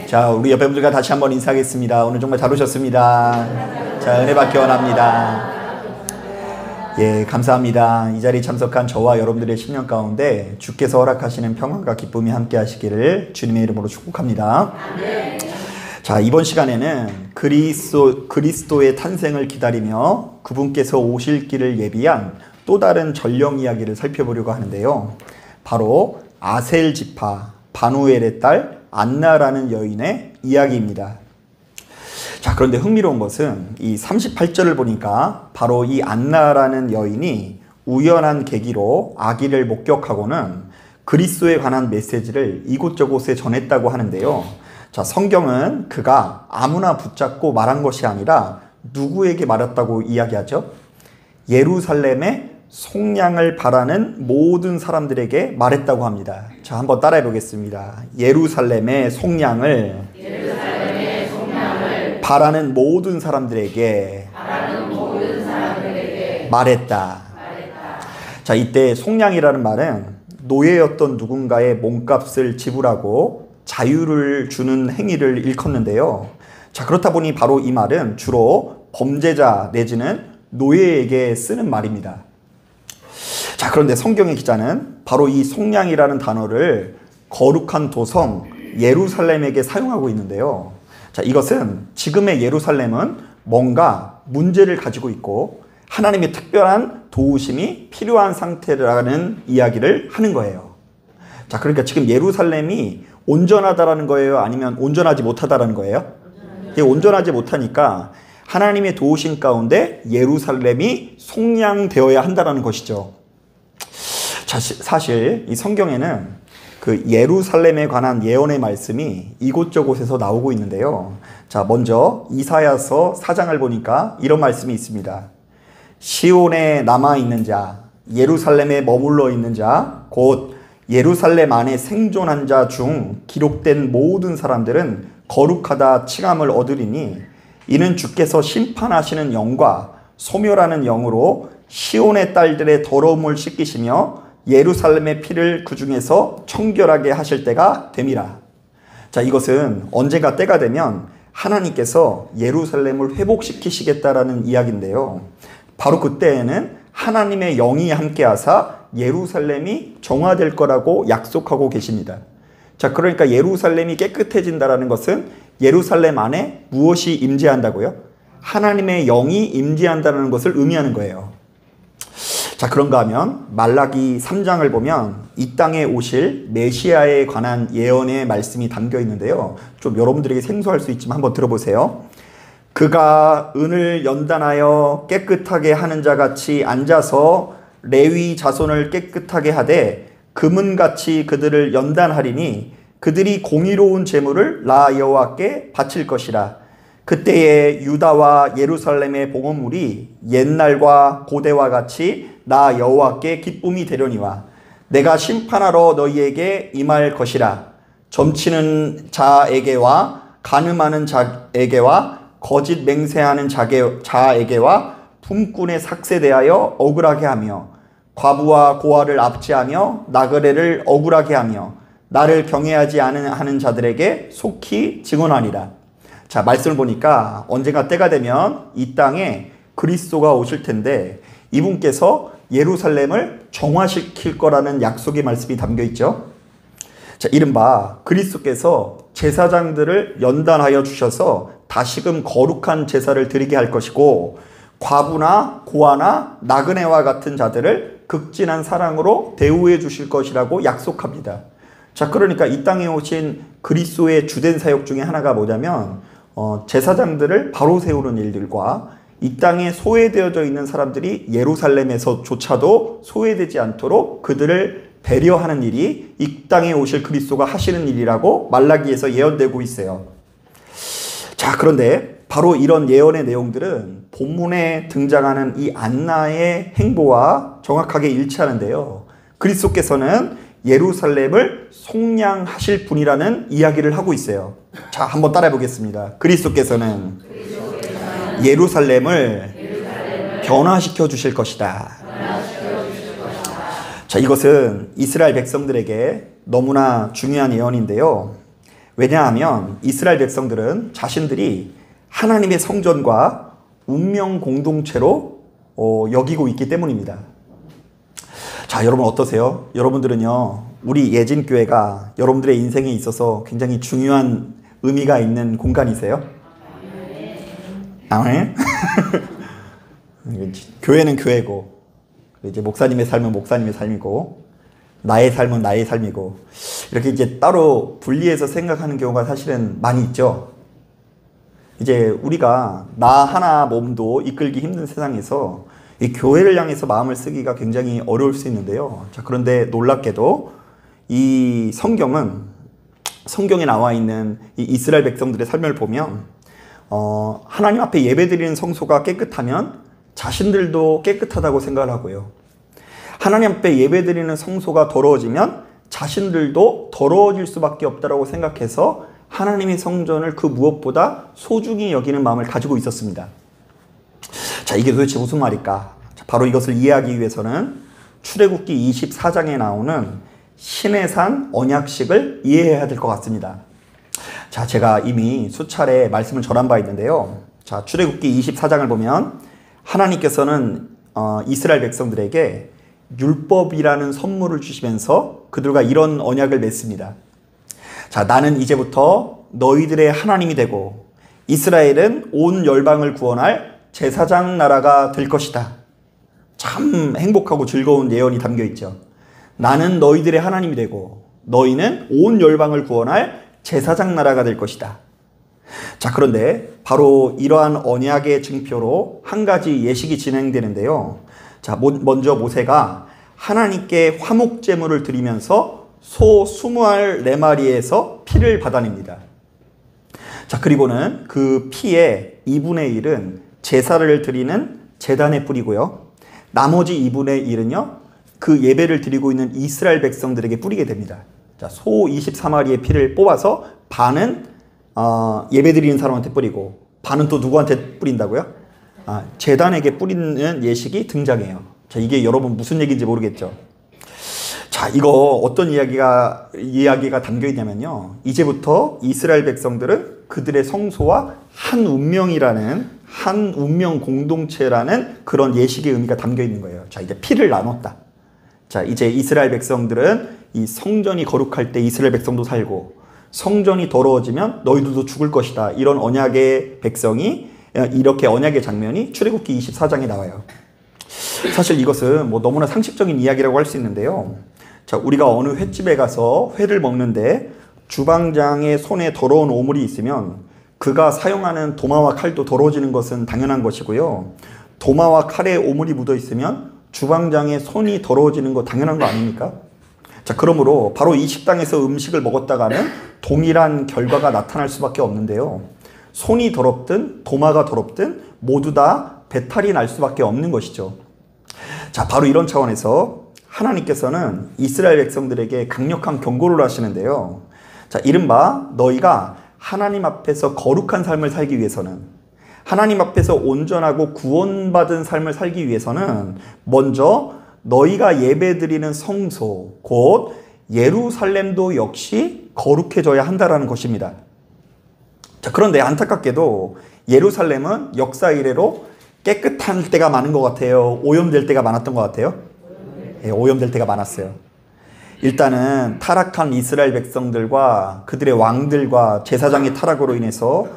자, 우리 옆에 분들과 다시 한번 인사하겠습니다. 오늘 정말 잘 오셨습니다. 자, 은혜 받기 원합니다. 예, 감사합니다. 이 자리에 참석한 저와 여러분들의 10년 가운데 주께서 허락하시는 평안과 기쁨이 함께 하시기를 주님의 이름으로 축복합니다. 자, 이번 시간에는 그리스도의 탄생을 기다리며 그분께서 오실 길을 예비한 또 다른 전령 이야기를 살펴보려고 하는데요. 바로 아셀 지파 바누엘의 딸 안나라는 여인의 이야기입니다. 자, 그런데 흥미로운 것은 이 38절을 보니까 바로 이 안나라는 여인이 우연한 계기로 아기를 목격하고는 그리스도에 관한 메시지를 이곳저곳에 전했다고 하는데요. 자, 성경은 그가 아무나 붙잡고 말한 것이 아니라 누구에게 말했다고 이야기하죠? 예루살렘의 속량을 바라는 모든 사람들에게 말했다고 합니다. 자, 한번 따라해 보겠습니다. 예루살렘의 속량을 바라는 모든 사람들에게 말했다. 자, 이때 속량이라는 말은 노예였던 누군가의 몸값을 지불하고 자유를 주는 행위를 일컫는데요. 자, 그렇다 보니 바로 이 말은 주로 범죄자 내지는 노예에게 쓰는 말입니다. 자, 그런데 성경의 기자는 바로 이 속량이라는 단어를 거룩한 도성 예루살렘에게 사용하고 있는데요. 자, 이것은 지금의 예루살렘은 뭔가 문제를 가지고 있고 하나님의 특별한 도우심이 필요한 상태라는 이야기를 하는 거예요. 자, 그러니까 지금 예루살렘이 온전하다라는 거예요? 아니면 온전하지 못하다라는 거예요? 온전하지 못하니까 하나님의 도우심 가운데 예루살렘이 속량되어야 한다는 것이죠. 자, 사실 이 성경에는 그 예루살렘에 관한 예언의 말씀이 이곳저곳에서 나오고 있는데요. 자, 먼저 이사야서 4장을 보니까 이런 말씀이 있습니다. 시온에 남아있는 자, 예루살렘에 머물러 있는 자, 곧 예루살렘 안에 생존한 자 중 기록된 모든 사람들은 거룩하다 칭함을 얻으리니 이는 주께서 심판하시는 영과 소멸하는 영으로 시온의 딸들의 더러움을 씻기시며 예루살렘의 피를 그 중에서 청결하게 하실 때가 됨이라. 자, 이것은 언젠가 때가 되면 하나님께서 예루살렘을 회복시키시겠다라는 이야기인데요. 바로 그때에는 하나님의 영이 함께하사 예루살렘이 정화될 거라고 약속하고 계십니다. 자, 그러니까 예루살렘이 깨끗해진다라는 것은 예루살렘 안에 무엇이 임재한다고요? 하나님의 영이 임재한다는 것을 의미하는 거예요. 자, 그런가 하면 말라기 3장을 보면 이 땅에 오실 메시아에 관한 예언의 말씀이 담겨 있는데요. 좀 여러분들에게 생소할 수 있지만 한번 들어보세요. 그가 은을 연단하여 깨끗하게 하는 자같이 앉아서 레위 자손을 깨끗하게 하되 금은같이 그들을 연단하리니 그들이 공의로운 제물을 나 여호와께 바칠 것이라. 그때에 유다와 예루살렘의 봉헌물이 옛날과 고대와 같이 나 여호와께 기쁨이 되려니와 내가 심판하러 너희에게 임할 것이라. 점치는 자에게와 간음하는 자에게와 거짓 맹세하는 자에게와 품꾼에 삭세대하여 억울하게 하며 과부와 고아를 압제하며 나그네를 억울하게 하며 나를 경외하지 않는 자들에게 속히 증언하리라. 자, 말씀을 보니까 언젠가 때가 되면 이 땅에 그리스도가 오실 텐데 이분께서 예루살렘을 정화시킬 거라는 약속의 말씀이 담겨 있죠. 자, 이른바 그리스도께서 제사장들을 연단하여 주셔서 다시금 거룩한 제사를 드리게 할 것이고 과부나 고아나 나그네와 같은 자들을 극진한 사랑으로 대우해 주실 것이라고 약속합니다. 자, 그러니까 이 땅에 오신 그리스도의 주된 사역 중에 하나가 뭐냐면 제사장들을 바로 세우는 일들과 이 땅에 소외되어져 있는 사람들이 예루살렘에서조차도 소외되지 않도록 그들을 배려하는 일이 이 땅에 오실 그리스도가 하시는 일이라고 말라기에서 예언되고 있어요. 자, 그런데 바로 이런 예언의 내용들은 본문에 등장하는 이 안나의 행보와 정확하게 일치하는데요. 그리스도께서는 예루살렘을 속량하실 분이라는 이야기를 하고 있어요. 자, 한번 따라해 보겠습니다. 그리스도께서는 예루살렘을 변화시켜 주실 것이다. 자, 이것은 이스라엘 백성들에게 너무나 중요한 예언인데요. 왜냐하면 이스라엘 백성들은 자신들이 하나님의 성전과 운명 공동체로 여기고 있기 때문입니다. 자, 여러분 어떠세요? 여러분들은요, 우리 예진교회가 여러분들의 인생에 있어서 굉장히 중요한 의미가 있는 공간이세요? 아멘. 교회는 교회고, 이제 목사님의 삶은 목사님의 삶이고, 나의 삶은 나의 삶이고, 이렇게 이제 따로 분리해서 생각하는 경우가 사실은 많이 있죠. 이제 우리가 나 하나 몸도 이끌기 힘든 세상에서 이 교회를 향해서 마음을 쓰기가 굉장히 어려울 수 있는데요. 자, 그런데 놀랍게도 이 성경에 나와 있는 이 이스라엘 백성들의 삶을 보면 하나님 앞에 예배드리는 성소가 깨끗하면 자신들도 깨끗하다고 생각을 하고요. 하나님 앞에 예배드리는 성소가 더러워지면 자신들도 더러워질 수밖에 없다고 생각해서 하나님의 성전을 그 무엇보다 소중히 여기는 마음을 가지고 있었습니다. 자, 이게 도대체 무슨 말일까? 자, 바로 이것을 이해하기 위해서는 출애굽기 24장에 나오는 신의 산 언약식을 이해해야 될 것 같습니다. 자, 제가 이미 수차례 말씀을 전한 바 있는데요. 자, 출애굽기 24장을 보면 하나님께서는 이스라엘 백성들에게 율법이라는 선물을 주시면서 그들과 이런 언약을 맺습니다. 자, 나는 이제부터 너희들의 하나님이 되고 이스라엘은 온 열방을 구원할 제사장 나라가 될 것이다. 참 행복하고 즐거운 예언이 담겨 있죠. 나는 너희들의 하나님이 되고 너희는 온 열방을 구원할 제사장 나라가 될 것이다. 자, 그런데 바로 이러한 언약의 증표로 한 가지 예식이 진행되는데요. 자, 먼저 모세가 하나님께 화목 제물을 드리면서 소 20마리에서 피를 받아냅니다. 자, 그리고는 그 피의 2분의 1은 제사를 드리는 제단에 뿌리고요. 나머지 2분의 1은요, 그 예배를 드리고 있는 이스라엘 백성들에게 뿌리게 됩니다. 자, 소 24마리의 피를 뽑아서 반은 예배 드리는 사람한테 뿌리고 반은 또 누구한테 뿌린다고요? 제단에게 뿌리는 예식이 등장해요. 자, 이게 여러분 무슨 얘기인지 모르겠죠? 자, 이거 어떤 이야기가 담겨 있냐면요. 이제부터 이스라엘 백성들은 그들의 성소와 한 운명 공동체라는 그런 예식의 의미가 담겨 있는 거예요. 자, 이제 피를 나눴다. 자, 이제 이스라엘 백성들은 이 성전이 거룩할 때 이스라엘 백성도 살고 성전이 더러워지면 너희들도 죽을 것이다. 이런 언약의 백성이 이렇게 언약의 장면이 출애굽기 24장에 나와요. 사실 이것은 뭐 너무나 상식적인 이야기라고 할 수 있는데요. 자, 우리가 어느 횟집에 가서 회를 먹는데 주방장의 손에 더러운 오물이 있으면 그가 사용하는 도마와 칼도 더러워지는 것은 당연한 것이고요. 도마와 칼에 오물이 묻어 있으면 주방장의 손이 더러워지는 거 당연한 거 아닙니까? 자, 그러므로 바로 이 식당에서 음식을 먹었다가는 동일한 결과가 나타날 수밖에 없는데요. 손이 더럽든 도마가 더럽든 모두 다 배탈이 날 수밖에 없는 것이죠. 자, 바로 이런 차원에서 하나님께서는 이스라엘 백성들에게 강력한 경고를 하시는데요. 자, 이른바 너희가 하나님 앞에서 거룩한 삶을 살기 위해서는, 하나님 앞에서 온전하고 구원받은 삶을 살기 위해서는 먼저 너희가 예배드리는 성소, 곧 예루살렘도 역시 거룩해져야 한다라는 것입니다. 자, 그런데 안타깝게도 예루살렘은 역사 이래로 깨끗한 때가 많은 것 같아요? 오염될 때가 많았던 것 같아요? 예, 오염될 때가 많았어요. 일단은 타락한 이스라엘 백성들과 그들의 왕들과 제사장의 타락으로 인해서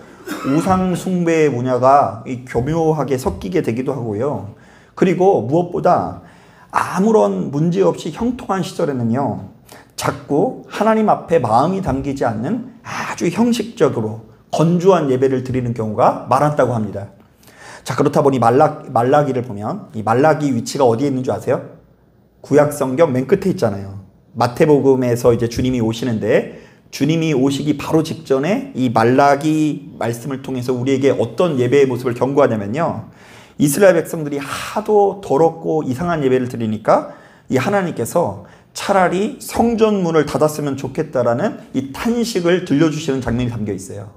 우상 숭배의 문화가 교묘하게 섞이게 되기도 하고요. 그리고 무엇보다 아무런 문제 없이 형통한 시절에는요, 자꾸 하나님 앞에 마음이 담기지 않는 아주 형식적으로 건조한 예배를 드리는 경우가 많았다고 합니다. 자, 그렇다 보니 말라기를 보면 이 말라기 위치가 어디에 있는 줄 아세요? 구약 성경 맨 끝에 있잖아요. 마태복음에서 이제 주님이 오시는데 주님이 오시기 바로 직전에 이 말라기 말씀을 통해서 우리에게 어떤 예배의 모습을 경고하냐면요. 이스라엘 백성들이 하도 더럽고 이상한 예배를 드리니까 이 하나님께서 차라리 성전문을 닫았으면 좋겠다라는 이 탄식을 들려주시는 장면이 담겨 있어요.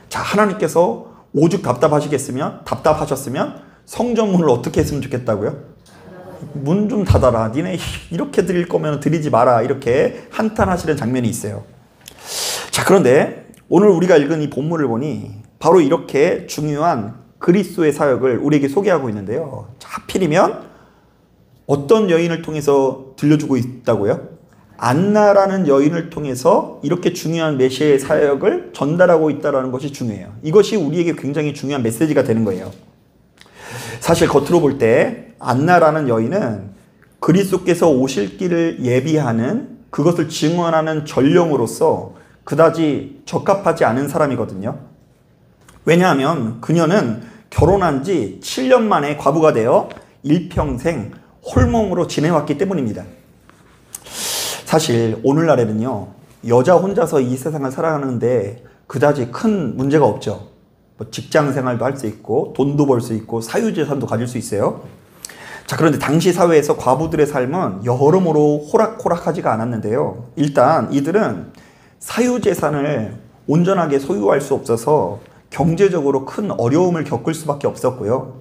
자, 하나님께서 오죽 답답하셨으면 성전문을 어떻게 했으면 좋겠다고요? 문 좀 닫아라. 니네 이렇게 드릴 거면 드리지 마라. 이렇게 한탄하시는 장면이 있어요. 자, 그런데 오늘 우리가 읽은 이 본문을 보니 바로 이렇게 중요한 그리스도의 사역을 우리에게 소개하고 있는데요. 자, 하필이면 어떤 여인을 통해서 들려주고 있다고요? 안나라는 여인을 통해서 이렇게 중요한 메시아의 사역을 전달하고 있다는 것이 중요해요. 이것이 우리에게 굉장히 중요한 메시지가 되는 거예요. 사실 겉으로 볼 때 안나라는 여인은 그리스도께서 오실 길을 예비하는, 그것을 증언하는 전령으로서 그다지 적합하지 않은 사람이거든요. 왜냐하면 그녀는 결혼한 지 7년 만에 과부가 되어 일평생 홀몸으로 지내왔기 때문입니다. 사실 오늘날에는요, 여자 혼자서 이 세상을 살아가는데 그다지 큰 문제가 없죠. 뭐 직장 생활도 할 수 있고 돈도 벌 수 있고 사유재산도 가질 수 있어요. 자, 그런데 당시 사회에서 과부들의 삶은 여러모로 호락호락하지가 않았는데요. 일단 이들은 사유재산을 온전하게 소유할 수 없어서 경제적으로 큰 어려움을 겪을 수밖에 없었고요.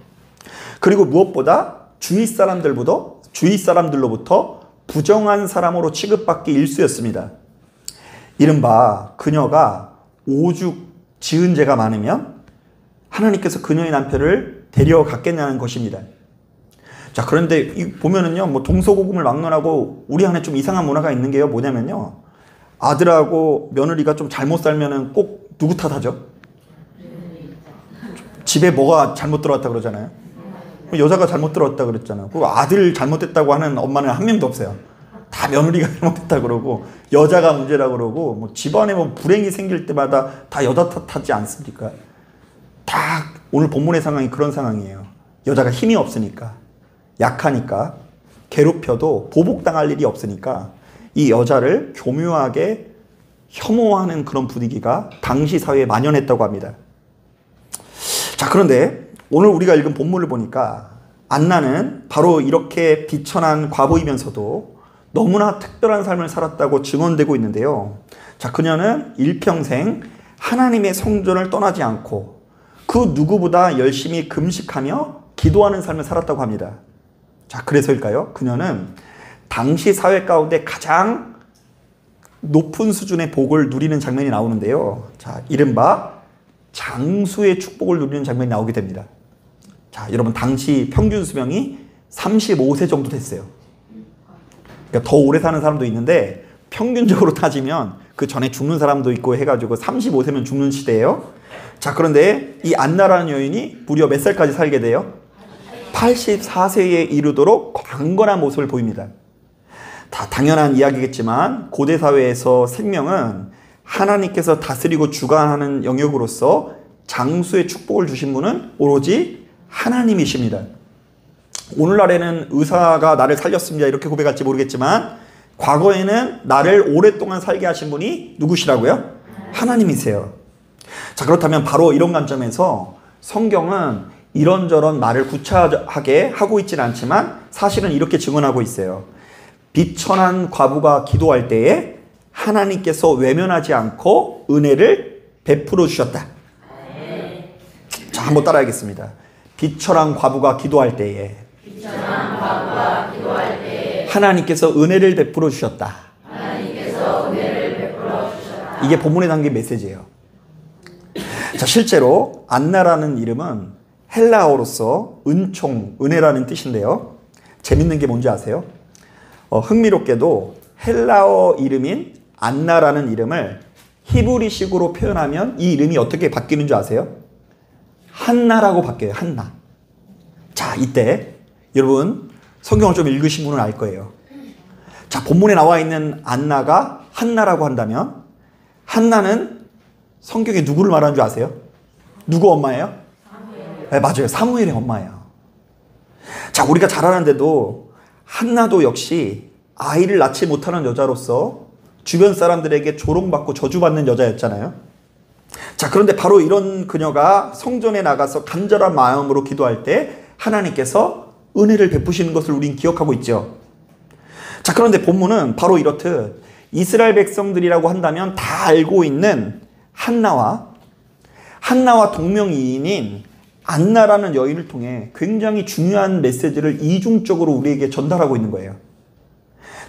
그리고 무엇보다 주위 사람들로부터 부정한 사람으로 취급받기 일쑤였습니다. 이른바 그녀가 오죽 지은 죄가 많으면 하나님께서 그녀의 남편을 데려갔겠냐는 것입니다. 자, 그런데 보면은요, 뭐 동서고금을 막론하고 우리 안에 좀 이상한 문화가 있는 게요, 뭐냐면요, 아들하고 며느리가 좀 잘못 살면은 꼭 누구 탓하죠? 집에 뭐가 잘못 들어왔다 그러잖아요. 여자가 잘못 들어왔다 그랬잖아요. 그 아들 잘못됐다고 하는 엄마는 한 명도 없어요. 다 며느리가 잘못됐다 그러고 여자가 문제라 그러고, 뭐 집안에 뭐 불행이 생길 때마다 다 여자 탓하지 않습니까? 다 오늘 본문의 상황이 그런 상황이에요. 여자가 힘이 없으니까, 약하니까, 괴롭혀도 보복당할 일이 없으니까 이 여자를 교묘하게 혐오하는 그런 분위기가 당시 사회에 만연했다고 합니다. 자, 그런데 오늘 우리가 읽은 본문을 보니까 안나는 바로 이렇게 비천한 과부이면서도 너무나 특별한 삶을 살았다고 증언되고 있는데요. 자, 그녀는 일평생 하나님의 성전을 떠나지 않고 그 누구보다 열심히 금식하며 기도하는 삶을 살았다고 합니다. 자, 그래서일까요? 그녀는 당시 사회 가운데 가장 높은 수준의 복을 누리는 장면이 나오는데요. 자, 이른바 장수의 축복을 누리는 장면이 나오게 됩니다. 자, 여러분, 당시 평균 수명이 35세 정도 됐어요. 그러니까 더 오래 사는 사람도 있는데 평균적으로 따지면 그 전에 죽는 사람도 있고 해가지고 35세면 죽는 시대예요. 자, 그런데 이 안나라는 여인이 무려 몇 살까지 살게 돼요? 84세에 이르도록 강건한 모습을 보입니다. 다 당연한 이야기겠지만 고대 사회에서 생명은 하나님께서 다스리고 주관하는 영역으로서 장수의 축복을 주신 분은 오로지 하나님이십니다. 오늘날에는 의사가 나를 살렸습니다 이렇게 고백할지 모르겠지만 과거에는 나를 오랫동안 살게 하신 분이 누구시라고요? 하나님이세요. 자, 그렇다면 바로 이런 관점에서 성경은 이런저런 말을 구차하게 하고 있지는 않지만 사실은 이렇게 증언하고 있어요. 비천한 과부가 기도할 때에 하나님께서 외면하지 않고 은혜를 베풀어 주셨다. 자, 한번 따라하겠습니다. 비천한 과부가 기도할 때에 하나님께서 은혜를 베풀어 주셨다. 이게 본문에 담긴 메시지예요. 자, 실제로 안나라는 이름은 헬라어로서 은총, 은혜라는 뜻인데요. 재밌는 게 뭔지 아세요? 흥미롭게도 헬라어 이름인 안나라는 이름을 히브리식으로 표현하면 이 이름이 어떻게 바뀌는 줄 아세요? 한나라고 바뀌어요. 한나. 자, 이때 여러분 성경을 좀 읽으신 분은 알 거예요. 자, 본문에 나와 있는 안나가 한나라고 한다면 한나는 성경에 누구를 말하는 줄 아세요? 누구 엄마예요? 네, 맞아요. 사무엘의 엄마예요. 자, 우리가 잘 아는데도 한나도 역시 아이를 낳지 못하는 여자로서 주변 사람들에게 조롱받고 저주받는 여자였잖아요. 자, 그런데 바로 이런 그녀가 성전에 나가서 간절한 마음으로 기도할 때 하나님께서 은혜를 베푸시는 것을 우린 기억하고 있죠. 자, 그런데 본문은 바로 이렇듯 이스라엘 백성들이라고 한다면 다 알고 있는 한나와 동명이인인 안나라는 여인을 통해 굉장히 중요한 메시지를 이중적으로 우리에게 전달하고 있는 거예요.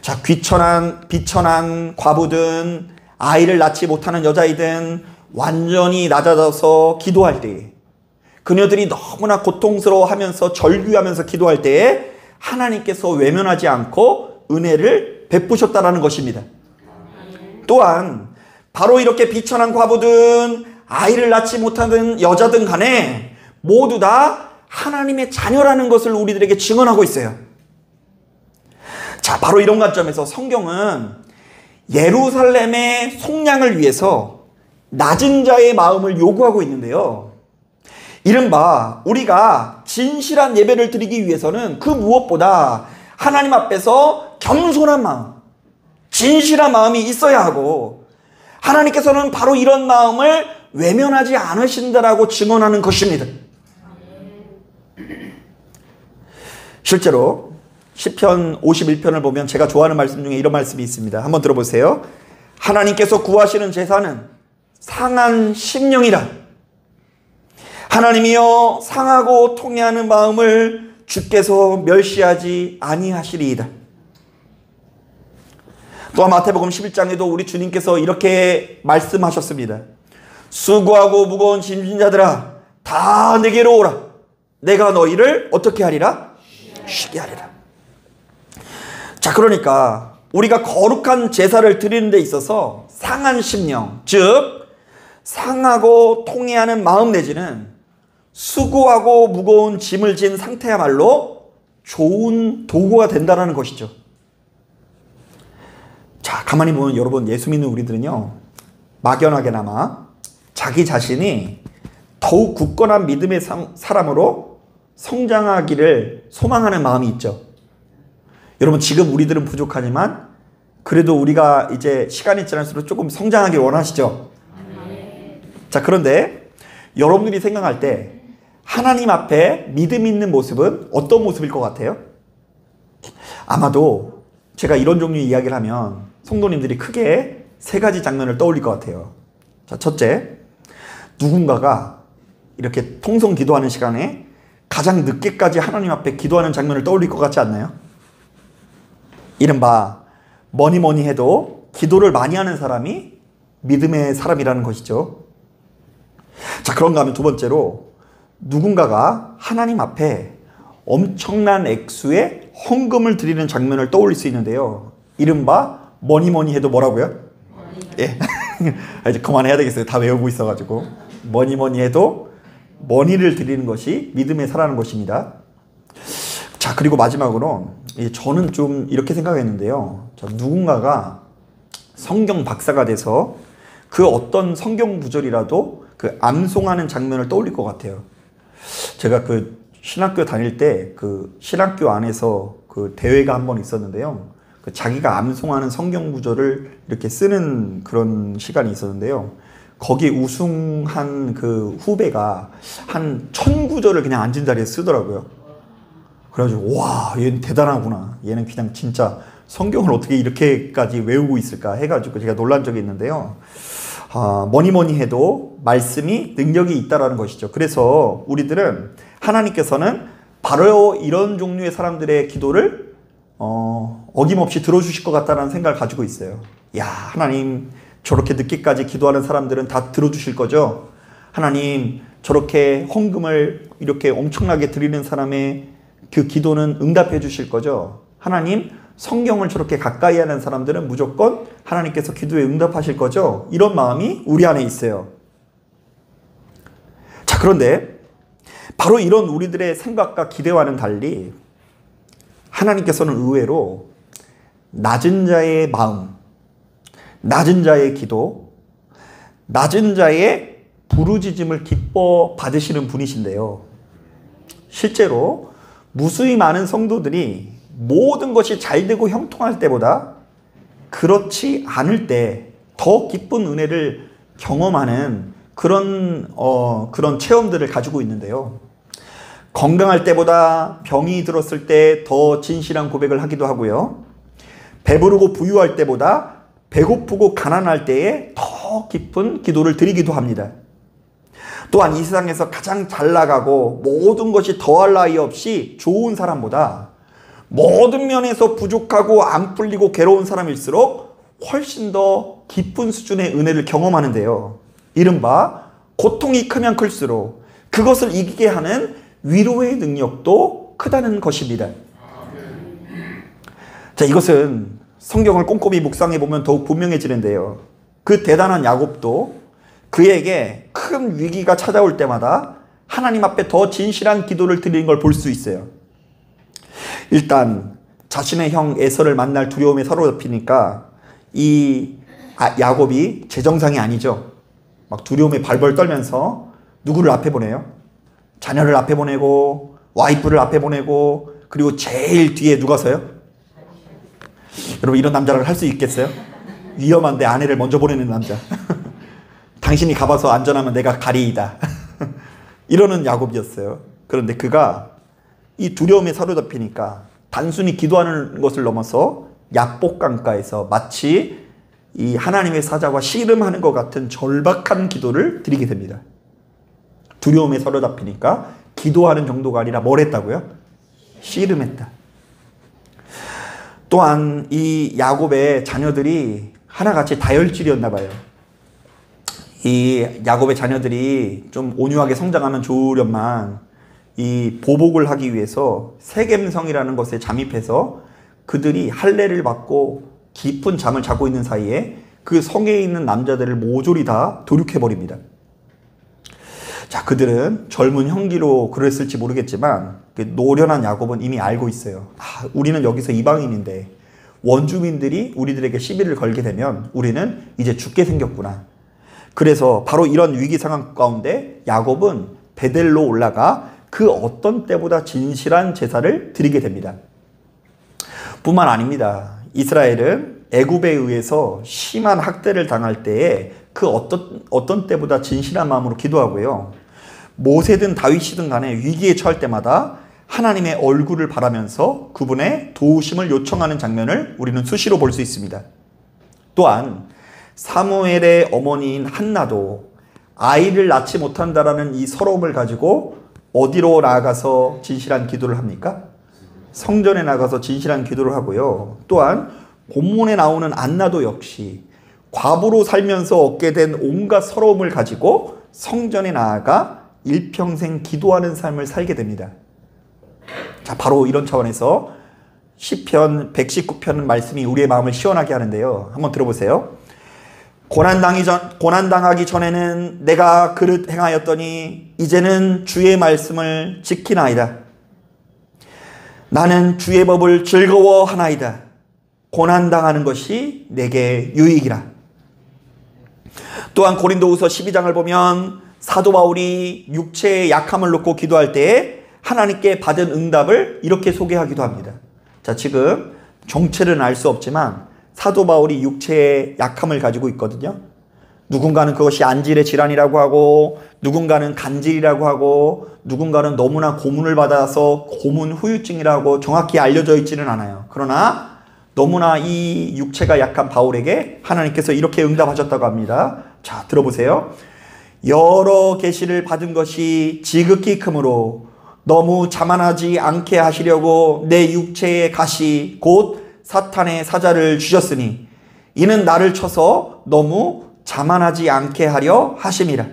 자, 비천한 과부든 아이를 낳지 못하는 여자이든 완전히 낮아져서 기도할 때에, 그녀들이 너무나 고통스러워하면서 절규하면서 기도할 때에 하나님께서 외면하지 않고 은혜를 베푸셨다라는 것입니다. 또한 바로 이렇게 비천한 과부든 아이를 낳지 못하는 여자든 간에 모두 다 하나님의 자녀라는 것을 우리들에게 증언하고 있어요. 자, 바로 이런 관점에서 성경은 예루살렘의 속량을 위해서 낮은 자의 마음을 요구하고 있는데요. 이른바 우리가 진실한 예배를 드리기 위해서는 그 무엇보다 하나님 앞에서 겸손한 마음, 진실한 마음이 있어야 하고, 하나님께서는 바로 이런 마음을 외면하지 않으신다라고 증언하는 것입니다. 실제로 시편 51편을 보면 제가 좋아하는 말씀 중에 이런 말씀이 있습니다. 한번 들어보세요. 하나님께서 구하시는 제사는 상한 심령이라. 하나님이여 상하고 통회하는 마음을 주께서 멸시하지 아니하시리이다. 또한 마태복음 11장에도 우리 주님께서 이렇게 말씀하셨습니다. 수고하고 무거운 짐진 자들아 다 내게로 오라. 내가 너희를 어떻게 하리라? 쉬게 하리라. 자, 그러니까 우리가 거룩한 제사를 드리는 데 있어서 상한 심령, 즉 상하고 통회하는 마음 내지는 수고하고 무거운 짐을 진 상태야말로 좋은 도구가 된다는 것이죠. 자, 가만히 보면 여러분, 예수 믿는 우리들은요, 막연하게나마 자기 자신이 더욱 굳건한 믿음의 사람으로 성장하기를 소망하는 마음이 있죠. 여러분, 지금 우리들은 부족하지만 그래도 우리가 이제 시간이 지날수록 조금 성장하길 원하시죠? 자, 그런데 여러분들이 생각할 때 하나님 앞에 믿음 있는 모습은 어떤 모습일 것 같아요? 아마도 제가 이런 종류의 이야기를 하면 성도님들이 크게 세 가지 장면을 떠올릴 것 같아요. 자, 첫째, 누군가가 이렇게 통성 기도하는 시간에 가장 늦게까지 하나님 앞에 기도하는 장면을 떠올릴 것 같지 않나요? 이른바 뭐니 해도 기도를 많이 하는 사람이 믿음의 사람이라는 것이죠. 자, 그런가 하면 두 번째로, 누군가가 하나님 앞에 엄청난 액수의 헌금을 드리는 장면을 떠올릴 수 있는데요. 이른바 뭐니 해도 뭐라고요? 예. 이제 그만해야 되겠어요. 다 외우고 있어가지고. 뭐니 해도 머니를 드리는 것이 믿음의 사라는 것입니다. 자, 그리고 마지막으로 저는 좀 이렇게 생각했는데요. 자, 누군가가 성경 박사가 돼서 그 어떤 성경 구절이라도 그 암송하는 장면을 떠올릴 것 같아요. 제가 그 신학교 다닐 때 그 신학교 안에서 그 대회가 한 번 있었는데요. 그 자기가 암송하는 성경 구절을 이렇게 쓰는 그런 시간이 있었는데요. 거기 우승한 그 후배가 한 1000구절을 그냥 앉은 자리에 쓰더라고요. 그래가지고 와, 얘는 대단하구나. 얘는 그냥 진짜 성경을 어떻게 이렇게까지 외우고 있을까 해가지고 제가 놀란 적이 있는데요. 뭐니 해도 말씀이 능력이 있다라는 것이죠. 그래서 우리들은 하나님께서는 바로 이런 종류의 사람들의 기도를 어김없이 들어주실 것 같다는 생각을 가지고 있어요. 야, 하나님 저렇게 늦게까지 기도하는 사람들은 다 들어주실 거죠? 하나님 저렇게 헌금을 이렇게 엄청나게 드리는 사람의 그 기도는 응답해 주실 거죠? 하나님 성경을 저렇게 가까이 하는 사람들은 무조건 하나님께서 기도에 응답하실 거죠? 이런 마음이 우리 안에 있어요. 자, 그런데 바로 이런 우리들의 생각과 기대와는 달리 하나님께서는 의외로 낮은 자의 마음, 낮은 자의 기도, 낮은 자의 부르짖음을 기뻐 받으시는 분이신데요. 실제로 무수히 많은 성도들이 모든 것이 잘되고 형통할 때보다 그렇지 않을 때 더 기쁜 은혜를 경험하는 그런 체험들을 가지고 있는데요. 건강할 때보다 병이 들었을 때 더 진실한 고백을 하기도 하고요. 배부르고 부유할 때보다 배고프고 가난할 때에 더 깊은 기도를 드리기도 합니다. 또한 이 세상에서 가장 잘 나가고 모든 것이 더할 나위 없이 좋은 사람보다 모든 면에서 부족하고 안 풀리고 괴로운 사람일수록 훨씬 더 깊은 수준의 은혜를 경험하는데요. 이른바 고통이 크면 클수록 그것을 이기게 하는 위로의 능력도 크다는 것입니다. 자, 이것은 성경을 꼼꼼히 묵상해 보면 더욱 분명해지는데요. 그 대단한 야곱도 그에게 큰 위기가 찾아올 때마다 하나님 앞에 더 진실한 기도를 드리는 걸 볼 수 있어요. 일단 자신의 형 에서를 만날 두려움에 사로잡히니까 이 야곱이 제정상이 아니죠. 막 두려움에 발벌 떨면서 누구를 앞에 보내요? 자녀를 앞에 보내고 와이프를 앞에 보내고 그리고 제일 뒤에 누가 서요? 여러분 이런 남자를 할 수 있겠어요? 위험한데 아내를 먼저 보내는 남자. 당신이 가봐서 안전하면 내가 가리이다. 이러는 야곱이었어요. 그런데 그가 이 두려움에 사로잡히니까 단순히 기도하는 것을 넘어서 야복강가에서 마치 이 하나님의 사자와 씨름하는 것 같은 절박한 기도를 드리게 됩니다. 두려움에 사로잡히니까 기도하는 정도가 아니라 뭘 했다고요? 씨름했다. 또한 이 야곱의 자녀들이 하나같이 다혈질이었나 봐요. 이 야곱의 자녀들이 좀 온유하게 성장하면 좋으련만 이 보복을 하기 위해서 세겜성이라는 것에 잠입해서 그들이 할례를 받고 깊은 잠을 자고 있는 사이에 그 성에 있는 남자들을 모조리 다 도륙해버립니다. 자, 그들은 젊은 형기로 그랬을지 모르겠지만 노련한 야곱은 이미 알고 있어요. 우리는 여기서 이방인인데 원주민들이 우리들에게 시비를 걸게 되면 우리는 이제 죽게 생겼구나. 그래서 바로 이런 위기 상황 가운데 야곱은 베델로 올라가 그 어떤 때보다 진실한 제사를 드리게 됩니다. 뿐만 아닙니다. 이스라엘은 애굽에 의해서 심한 학대를 당할 때에 그 어떤 때보다 진실한 마음으로 기도하고요. 모세든 다윗이든 간에 위기에 처할 때마다 하나님의 얼굴을 바라면서 그분의 도우심을 요청하는 장면을 우리는 수시로 볼 수 있습니다. 또한 사무엘의 어머니인 한나도 아이를 낳지 못한다라는 이 서러움을 가지고 어디로 나아가서 진실한 기도를 합니까? 성전에 나가서 진실한 기도를 하고요. 또한 본문에 나오는 안나도 역시 과부로 살면서 얻게 된 온갖 서러움을 가지고 성전에 나아가 일평생 기도하는 삶을 살게 됩니다. 자, 바로 이런 차원에서 시편 119편 말씀이 우리의 마음을 시원하게 하는데요. 한번 들어보세요. 고난당하기 전에는 내가 그릇 행하였더니 이제는 주의 말씀을 지키나이다. 나는 주의 법을 즐거워하나이다. 고난당하는 것이 내게 유익이라. 또한 고린도후서 12장을 보면 사도 바울이 육체의 약함을 놓고 기도할 때에 하나님께 받은 응답을 이렇게 소개하기도 합니다. 자, 지금 정체는 알 수 없지만 사도 바울이 육체의 약함을 가지고 있거든요. 누군가는 그것이 안질의 질환이라고 하고, 누군가는 간질이라고 하고, 누군가는 너무나 고문을 받아서 고문 후유증이라고 정확히 알려져 있지는 않아요. 그러나 너무나 이 육체가 약한 바울에게 하나님께서 이렇게 응답하셨다고 합니다. 자, 들어보세요. 여러 계시를 받은 것이 지극히 크므로 너무 자만하지 않게 하시려고 내 육체의 가시 곧 사탄의 사자를 주셨으니 이는 나를 쳐서 너무 자만하지 않게 하려 하심이라.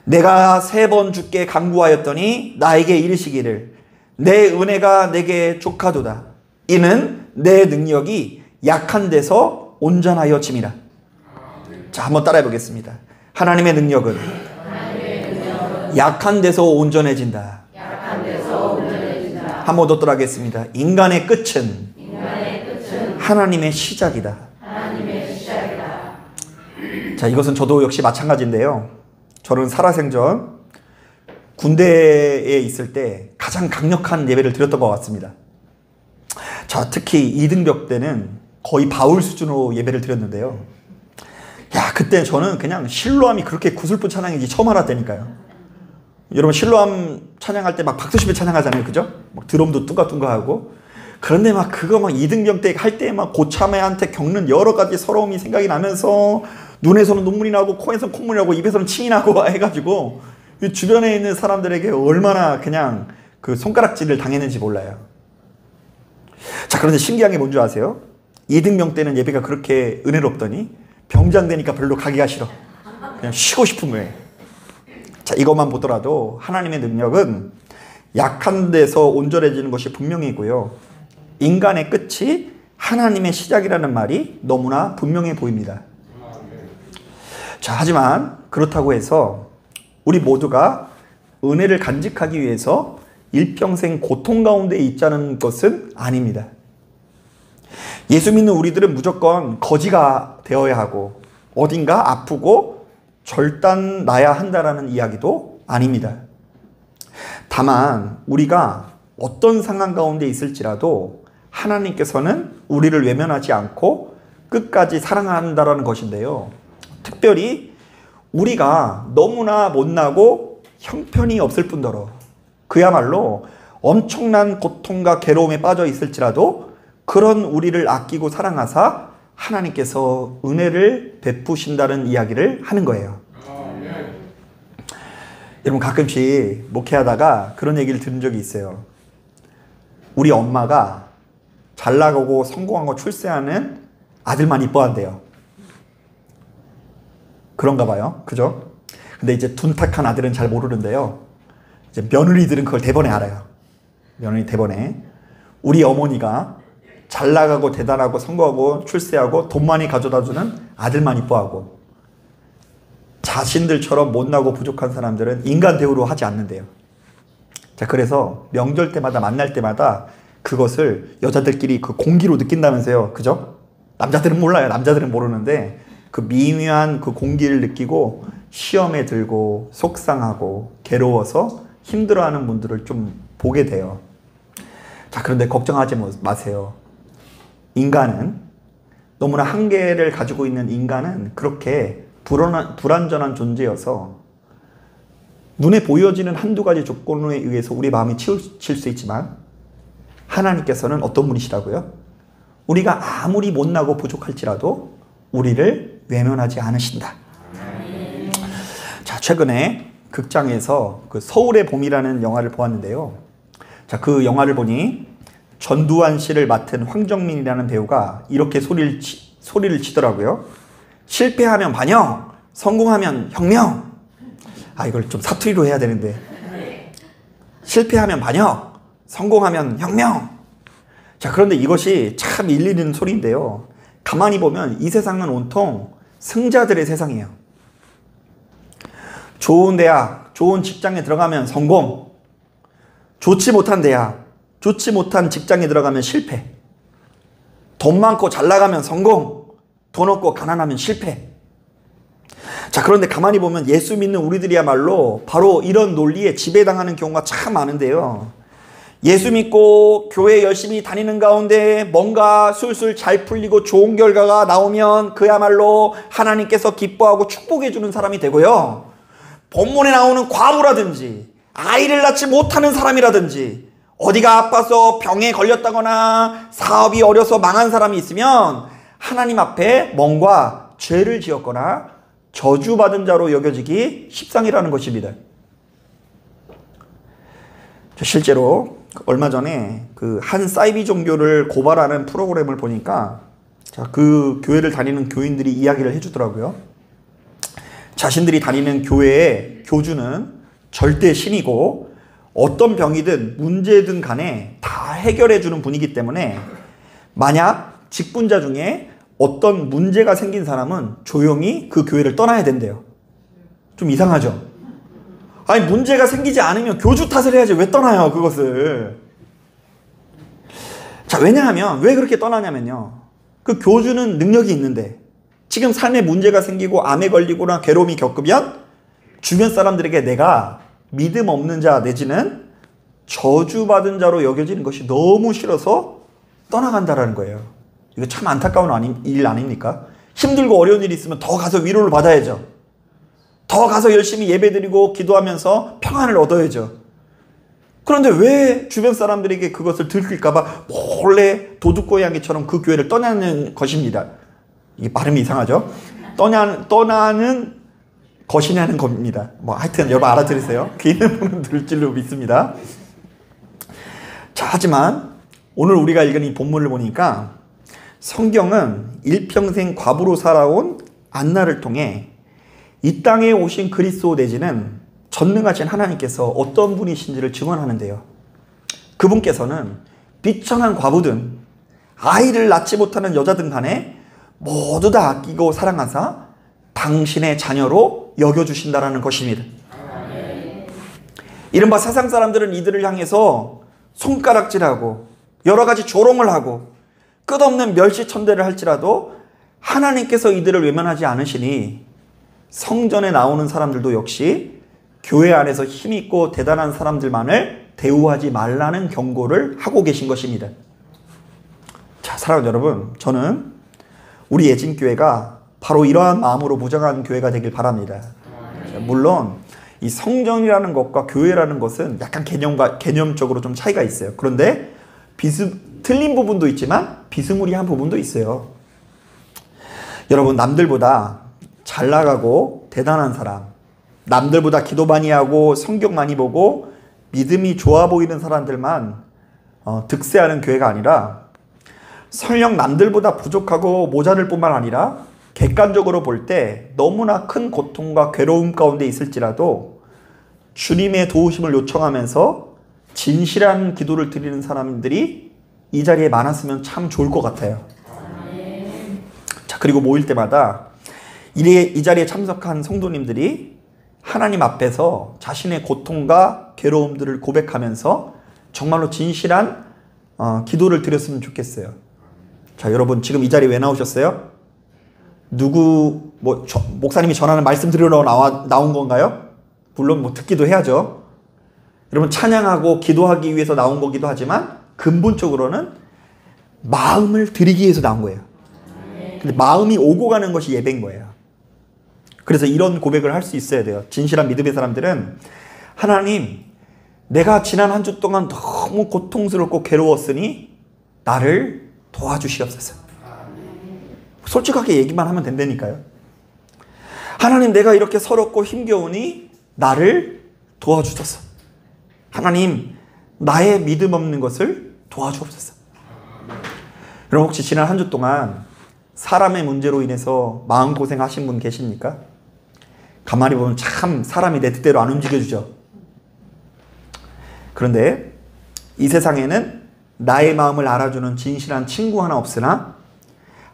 내가 3번 주께 간구하였더니 나에게 이르시기를 내 은혜가 내게 족하도다. 이는 내 능력이 약한 데서 온전하여 짐이라. 자, 한번 따라해 보겠습니다. 하나님의 능력은 약한 데서 온전해진다. 한 번 더 따라하겠습니다. 인간의 끝은 하나님의 시작이다. 자, 이것은 저도 역시 마찬가지인데요. 저는 살아생전 군대에 있을 때 가장 강력한 예배를 드렸던 것 같습니다. 자, 특히 이등병 때는 거의 바울 수준으로 예배를 드렸는데요. 야, 그때 저는 그냥 실로암이 그렇게 구슬픈 찬양인지 처음 알았다니까요. 여러분 실로암 찬양할 때 막 박수시며 찬양하잖아요, 그죠? 막 드럼도 뚱가뚱가하고. 그런데 막 그거 막 이등병 때 할 때 막 고참애한테 겪는 여러 가지 서러움이 생각이 나면서 눈에서는 눈물이 나고 코에서는 콧물이 나고 입에서는 침이 나고 해가지고 주변에 있는 사람들에게 얼마나 그냥 그 손가락질을 당했는지 몰라요. 자, 그런데 신기한 게 뭔지 아세요? 이등병 때는 예배가 그렇게 은혜롭더니 병장 되니까 별로 가기가 싫어. 그냥 쉬고 싶은 거예요. 자, 이것만 보더라도 하나님의 능력은 약한 데서 온전해지는 것이 분명이고요. 인간의 끝이 하나님의 시작이라는 말이 너무나 분명해 보입니다. 자, 하지만 그렇다고 해서 우리 모두가 은혜를 간직하기 위해서 일평생 고통 가운데 있자는 것은 아닙니다. 예수 믿는 우리들은 무조건 거지가 되어야 하고 어딘가 아프고 절단 나야 한다라는 이야기도 아닙니다. 다만 우리가 어떤 상황 가운데 있을지라도 하나님께서는 우리를 외면하지 않고 끝까지 사랑한다라는 것인데요. 특별히 우리가 너무나 못나고 형편이 없을 뿐더러 그야말로 엄청난 고통과 괴로움에 빠져 있을지라도 그런 우리를 아끼고 사랑하사 하나님께서 은혜를 베푸신다는 이야기를 하는 거예요. 여러분, 가끔씩 목회하다가 그런 얘기를 들은 적이 있어요. 우리 엄마가 잘 나가고 성공하고 출세하는 아들만 이뻐한대요. 그런가 봐요. 그죠? 근데 이제 둔탁한 아들은 잘 모르는데요. 이제 며느리들은 그걸 대번에 알아요. 며느리 대번에. 우리 어머니가 잘 나가고 대단하고 성공하고 출세하고 돈 많이 가져다주는 아들만 이뻐하고 자신들처럼 못나고 부족한 사람들은 인간 대우로 하지 않는데요. 자, 그래서 명절 때마다 만날 때마다 그것을 여자들끼리 그 공기로 느낀다면서요. 그죠? 남자들은 몰라요. 남자들은 모르는데 그 미묘한 그 공기를 느끼고 시험에 들고 속상하고 괴로워서 힘들어하는 분들을 좀 보게 돼요. 자, 그런데 걱정하지 마세요. 인간은 너무나 한계를 가지고 있는 인간은 그렇게 불완전한 존재여서 눈에 보여지는 한두 가지 조건에 의해서 우리 마음이 치우칠 수 있지만 하나님께서는 어떤 분이시라고요? 우리가 아무리 못나고 부족할지라도 우리를 외면하지 않으신다. 자, 최근에 극장에서 그 서울의 봄이라는 영화를 보았는데요. 자, 그 영화를 보니 전두환 씨를 맡은 황정민이라는 배우가 이렇게 소리를 치더라고요. 실패하면 반영, 성공하면 혁명. 아, 이걸 좀 사투리로 해야 되는데. 실패하면 반역, 성공하면 혁명. 자, 그런데 이것이 참 일리 있는 소리인데요. 가만히 보면 이 세상은 온통 승자들의 세상이에요. 좋은 대학, 좋은 직장에 들어가면 성공. 좋지 못한 대학, 좋지 못한 직장에 들어가면 실패. 돈 많고 잘 나가면 성공. 돈 없고 가난하면 실패. 자, 그런데 가만히 보면 예수 믿는 우리들이야말로 바로 이런 논리에 지배당하는 경우가 참 많은데요. 예수 믿고 교회 열심히 다니는 가운데 뭔가 술술 잘 풀리고 좋은 결과가 나오면 그야말로 하나님께서 기뻐하고 축복해 주는 사람이 되고요. 본문에 나오는 과부라든지 아이를 낳지 못하는 사람이라든지 어디가 아파서 병에 걸렸다거나 사업이 어려서 망한 사람이 있으면 하나님 앞에 뭔가 죄를 지었거나 저주받은 자로 여겨지기 십상이라는 것입니다. 실제로 얼마 전에 그 한 사이비 종교를 고발하는 프로그램을 보니까 그 교회를 다니는 교인들이 이야기를 해주더라고요. 자신들이 다니는 교회의 교주는 절대 신이고 어떤 병이든 문제든 간에 다 해결해 주는 분이기 때문에 만약 직분자 중에 어떤 문제가 생긴 사람은 조용히 그 교회를 떠나야 된대요. 좀 이상하죠? 아니, 문제가 생기지 않으면 교주 탓을 해야지 왜 떠나요, 그것을. 자, 왜냐하면 왜 그렇게 떠나냐면요. 그 교주는 능력이 있는데 지금 삶에 문제가 생기고 암에 걸리거나 괴로움이 겪으면 주변 사람들에게 내가 믿음 없는 자 내지는 저주받은 자로 여겨지는 것이 너무 싫어서 떠나간다라는 거예요. 이거 참 안타까운 일 아닙니까? 힘들고 어려운 일이 있으면 더 가서 위로를 받아야죠. 더 가서 열심히 예배드리고 기도하면서 평안을 얻어야죠. 그런데 왜 주변 사람들에게 그것을 들킬까봐 몰래 도둑고양이처럼 그 교회를 떠나는 것입니다. 이게 발음이 이상하죠? 떠나는 것이냐는 겁니다. 뭐 하여튼 여러분 알아들으세요. 그 있는 분은 들을 줄로 믿습니다. 자, 하지만 오늘 우리가 읽은 이 본문을 보니까 성경은 일평생 과부로 살아온 안나를 통해 이 땅에 오신 그리스도 내지는 전능하신 하나님께서 어떤 분이신지를 증언하는데요. 그분께서는 비천한 과부든 아이를 낳지 못하는 여자든 간에 모두 다 아끼고 사랑하사 당신의 자녀로 여겨주신다라는 것입니다. 이른바 세상 사람들은 이들을 향해서 손가락질하고 여러 가지 조롱을 하고 끝없는 멸시천대를 할지라도 하나님께서 이들을 외면하지 않으시니 성전에 나오는 사람들도 역시 교회 안에서 힘있고 대단한 사람들만을 대우하지 말라는 경고를 하고 계신 것입니다. 자, 사랑하는 여러분, 저는 우리 예진교회가 바로 이러한 마음으로 무장한 교회가 되길 바랍니다. 자, 물론 이 성전이라는 것과 교회라는 것은 약간 개념적으로 좀 차이가 있어요. 그런데 틀린 부분도 있지만 비스무리한 부분도 있어요. 여러분, 남들보다 잘 나가고 대단한 사람, 남들보다 기도 많이 하고 성경 많이 보고 믿음이 좋아 보이는 사람들만 득세하는 교회가 아니라 설령 남들보다 부족하고 모자랄 뿐만 아니라 객관적으로 볼 때 너무나 큰 고통과 괴로움 가운데 있을지라도 주님의 도우심을 요청하면서 진실한 기도를 드리는 사람들이 이 자리에 많았으면 참 좋을 것 같아요. 자, 그리고 모일 때마다 이 자리에 참석한 성도님들이 하나님 앞에서 자신의 고통과 괴로움들을 고백하면서 정말로 진실한 기도를 드렸으면 좋겠어요. 자, 여러분, 지금 이 자리에 왜 나오셨어요? 목사님이 전하는 말씀 들으러 나온 건가요? 물론 듣기도 해야죠. 여러분, 찬양하고 기도하기 위해서 나온 거기도 하지만 근본적으로는 마음을 드리기 위해서 나온 거예요. 근데 마음이 오고 가는 것이 예배인 거예요. 그래서 이런 고백을 할 수 있어야 돼요. 진실한 믿음의 사람들은 하나님, 내가 지난 한 주 동안 너무 고통스럽고 괴로웠으니 나를 도와주시옵소서. 솔직하게 얘기만 하면 된다니까요. 하나님, 내가 이렇게 서럽고 힘겨우니 나를 도와주소서. 하나님, 나의 믿음 없는 것을 도와주옵소서. 여러분, 혹시 지난 한 주 동안 사람의 문제로 인해서 마음고생하신 분 계십니까? 가만히 보면 참 사람이 내 뜻대로 안 움직여주죠. 그런데 이 세상에는 나의 마음을 알아주는 진실한 친구 하나 없으나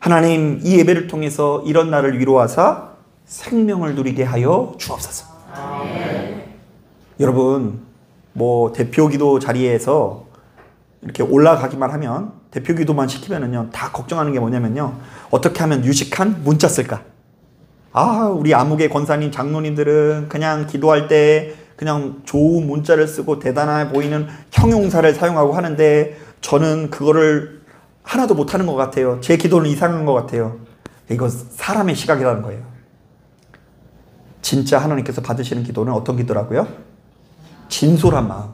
하나님, 이 예배를 통해서 이런 나를 위로하사 생명을 누리게 하여 주옵소서. 여러분, 대표기도 자리에서 이렇게 올라가기만 하면, 대표기도만 시키면은요, 다 걱정하는 게 뭐냐면요, 어떻게 하면 유식한 문자 쓸까? 우리 암흑의 권사님, 장로님들은 그냥 기도할 때 그냥 좋은 문자를 쓰고 대단해 보이는 형용사를 사용하고 하는데 저는 그거를 하나도 못하는 것 같아요. 제 기도는 이상한 것 같아요. 이거 사람의 시각이라는 거예요. 진짜 하나님께서 받으시는 기도는 어떤 기도라고요? 진솔한 마음.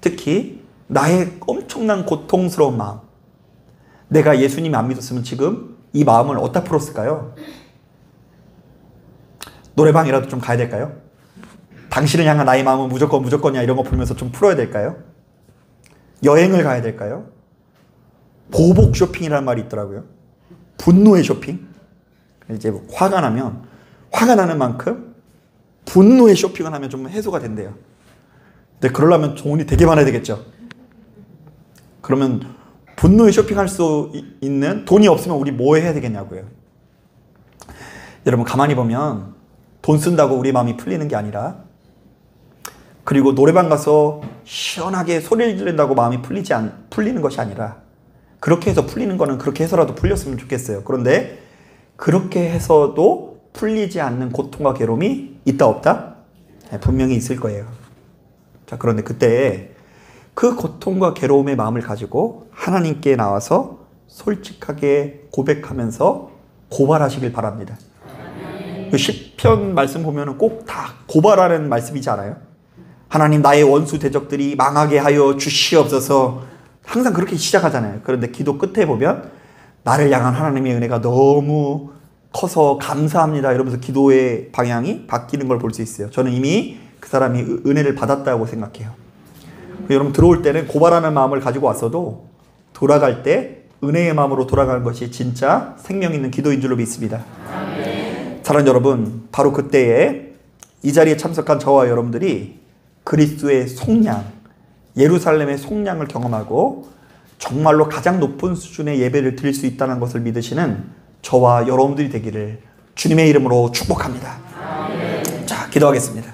특히 나의 엄청난 고통스러운 마음. 내가 예수님이 안 믿었으면 지금 이 마음을 어디다 풀었을까요? 노래방이라도 좀 가야 될까요? 당신을 향한 나의 마음은 무조건이야 이런 거 부르면서 좀 풀어야 될까요? 여행을 가야 될까요? 보복 쇼핑이라는 말이 있더라고요. 분노의 쇼핑. 이제 화가 나는 만큼 분노의 쇼핑을 하면 좀 해소가 된대요. 근데 그러려면 돈이 되게 많아야 되겠죠. 그러면 분노의 쇼핑할 수 있는 돈이 없으면 우리 뭐 해야 되겠냐고요. 여러분, 가만히 보면 돈 쓴다고 우리 마음이 풀리는 게 아니라, 그리고 노래방 가서 시원하게 소리를 지른다고 마음이 풀리는 것이 아니라, 그렇게 해서 풀리는 거는 그렇게 해서라도 풀렸으면 좋겠어요. 그런데 그렇게 해서도 풀리지 않는 고통과 괴로움이 있다 없다? 네, 분명히 있을 거예요. 자, 그런데 그때 그 고통과 괴로움의 마음을 가지고 하나님께 나와서 솔직하게 고백하면서 고발하시길 바랍니다. 그 시편 말씀 보면은 꼭 다 고발하는 말씀이지 않아요? 하나님, 나의 원수 대적들이 망하게 하여 주시옵소서. 항상 그렇게 시작하잖아요. 그런데 기도 끝에 보면 나를 향한 하나님의 은혜가 너무 커서 감사합니다 이러면서 기도의 방향이 바뀌는 걸 볼 수 있어요. 저는 이미 그 사람이 은혜를 받았다고 생각해요. 여러분, 들어올 때는 고발하는 마음을 가지고 왔어도 돌아갈 때 은혜의 마음으로 돌아가는 것이 진짜 생명 있는 기도인 줄로 믿습니다. 사랑하는 여러분, 바로 그때에 이 자리에 참석한 저와 여러분들이 그리스도의 속량, 예루살렘의 속량을 경험하고 정말로 가장 높은 수준의 예배를 드릴 수 있다는 것을 믿으시는 저와 여러분들이 되기를 주님의 이름으로 축복합니다. 자, 기도하겠습니다.